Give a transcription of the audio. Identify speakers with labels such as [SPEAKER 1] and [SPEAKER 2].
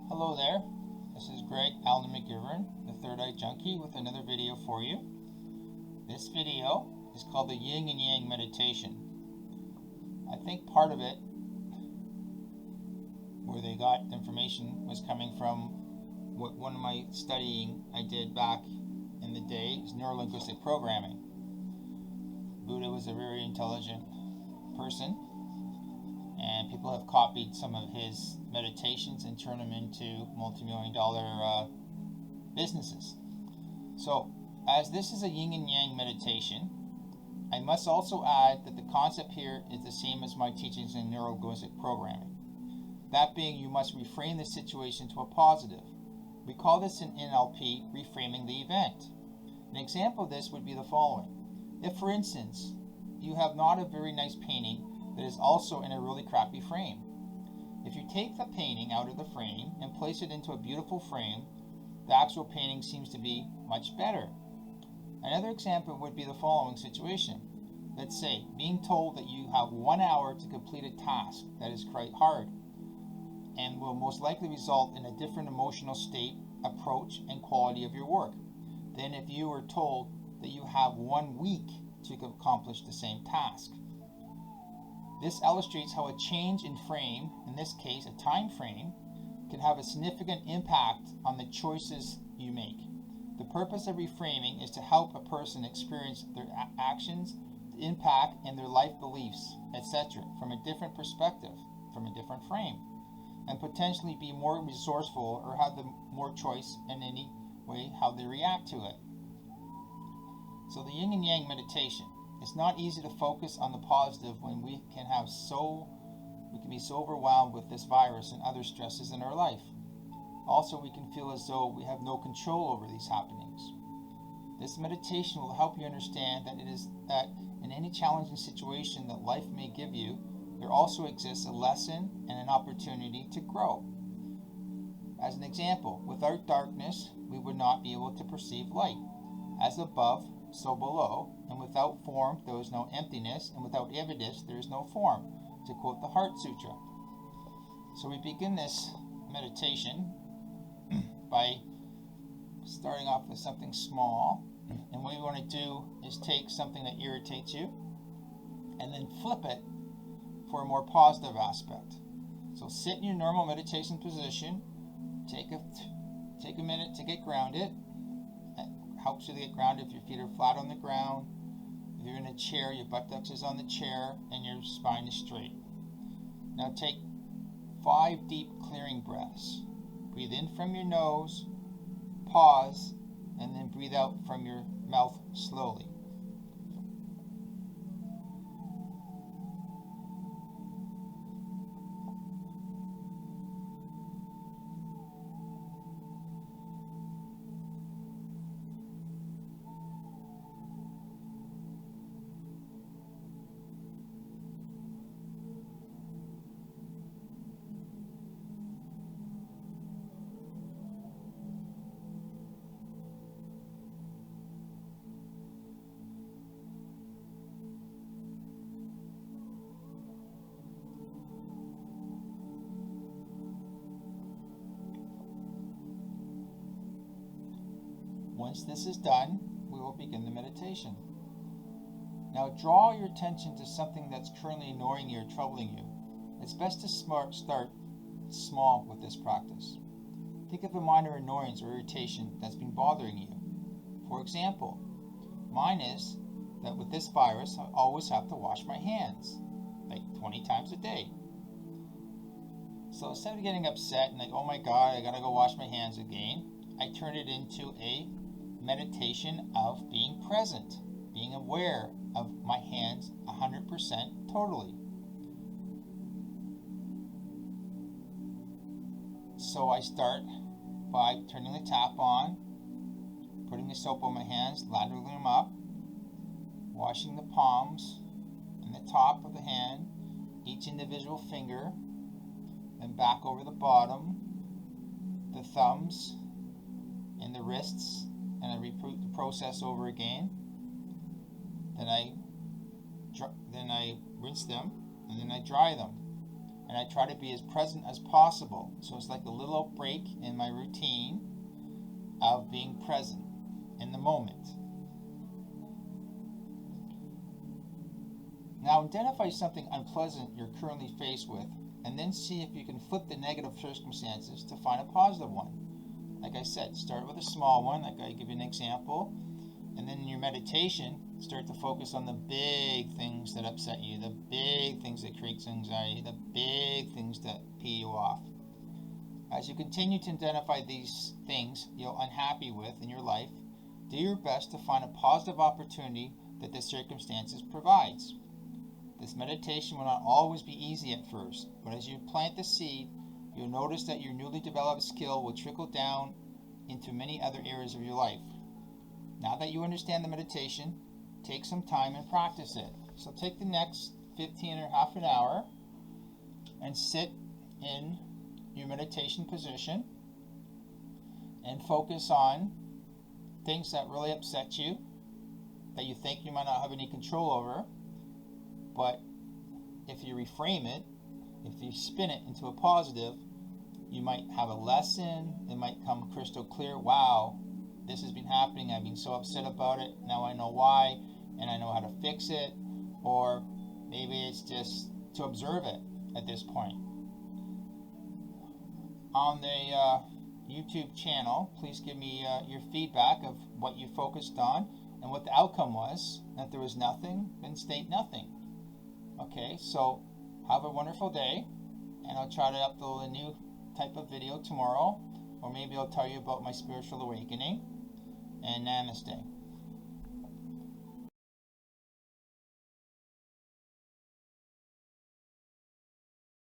[SPEAKER 1] Hello there, this is Greg Alden McGivern, the Third Eye Junkie, with another video for you. This video is called the Yin and Yang Meditation. I think part of it, where they got information, was coming from what one of my studying I did back in the day, is neuro-linguistic programming. Buddha was a very intelligent person, and people have copied some of his meditations and turned them into multi-million-dollar businesses. So, as this is a Yin and Yang meditation, I must also add that the concept here is the same as my teachings in neuro-linguistic programming. That being, you must reframe the situation to a positive. We call this in NLP reframing the event. An example of this would be the following. If, for instance, you have not a very nice painting that is also in a really crappy frame. If you take the painting out of the frame and place it into a beautiful frame, the actual painting seems to be much better. Another example would be the following situation. Let's say, being told that you have 1 hour to complete a task that is quite hard and will most likely result in a different emotional state, approach, and quality of your work than if you were told that you have 1 week to accomplish the same task. This illustrates how a change in frame, in this case a time frame, can have a significant impact on the choices you make. The purpose of reframing is to help a person experience their actions, the impact, and their life beliefs, etc. from a different perspective, from a different frame, and potentially be more resourceful or have the more choice in any way how they react to it. So the Yin and Yang meditation. It's not easy to focus on the positive when we can be so overwhelmed with this virus and other stresses in our life. Also, we can feel as though we have no control over these happenings. This meditation will help you understand that in any challenging situation that life may give you, there also exists a lesson and an opportunity to grow. As an example, without darkness, we would not be able to perceive light. As above, so below, and without form there is no emptiness, and without evidence there is no form, to quote the Heart Sutra. So we begin this meditation by starting off with something small, and what you want to do is take something that irritates you and then flip it for a more positive aspect. So sit in your normal meditation position, take a minute to get grounded. Helps you to get grounded if your feet are flat on the ground. If you're in a chair, your buttocks is on the chair and your spine is straight. Now take 5 deep clearing breaths. Breathe in from your nose, pause, and then breathe out from your mouth slowly. Once this is done, we will begin the meditation. Now draw your attention to something that's currently annoying you or troubling you. It's best to start small with this practice. Think of a minor annoyance or irritation that's been bothering you. For example, mine is that with this virus, I always have to wash my hands, like 20 times a day. So instead of getting upset and like, oh my God, I gotta go wash my hands again, I turn it into a meditation of being present, being aware of my hands 100% totally. So I start by turning the tap on, putting the soap on my hands, lathering them up, washing the palms and the top of the hand, each individual finger, then back over the bottom, the thumbs, and the wrists, and I repeat the process over again. Then I rinse them, and then I dry them. and I try to be as present as possible. So it's like a little break in my routine of being present in the moment. Now identify something unpleasant you're currently faced with, and then see if you can flip the negative circumstances to find a positive one. Like I said, start with a small one, like I give you an example, and then in your meditation, start to focus on the big things that upset you, the big things that create anxiety, the big things that pee you off. As you continue to identify these things you're unhappy with in your life, do your best to find a positive opportunity that the circumstances provides. This meditation will not always be easy at first, but as you plant the seed, you'll notice that your newly developed skill will trickle down into many other areas of your life. Now that you understand the meditation, take some time and practice it. So take the next 15 or half an hour and sit in your meditation position and focus on things that really upset you, that you think you might not have any control over. But if you reframe it, if you spin it into a positive, you might have a lesson. It might come crystal clear. Wow, this has been happening. I've been so upset about it. Now I know why, and I know how to fix it. Or maybe it's just to observe it at this point. On the YouTube channel, please give me your feedback of what you focused on and what the outcome was. And if there was nothing, then state nothing. Okay, so have a wonderful day, and I'll try to upload a new type of video tomorrow, or maybe I'll tell you about my spiritual awakening, and namaste.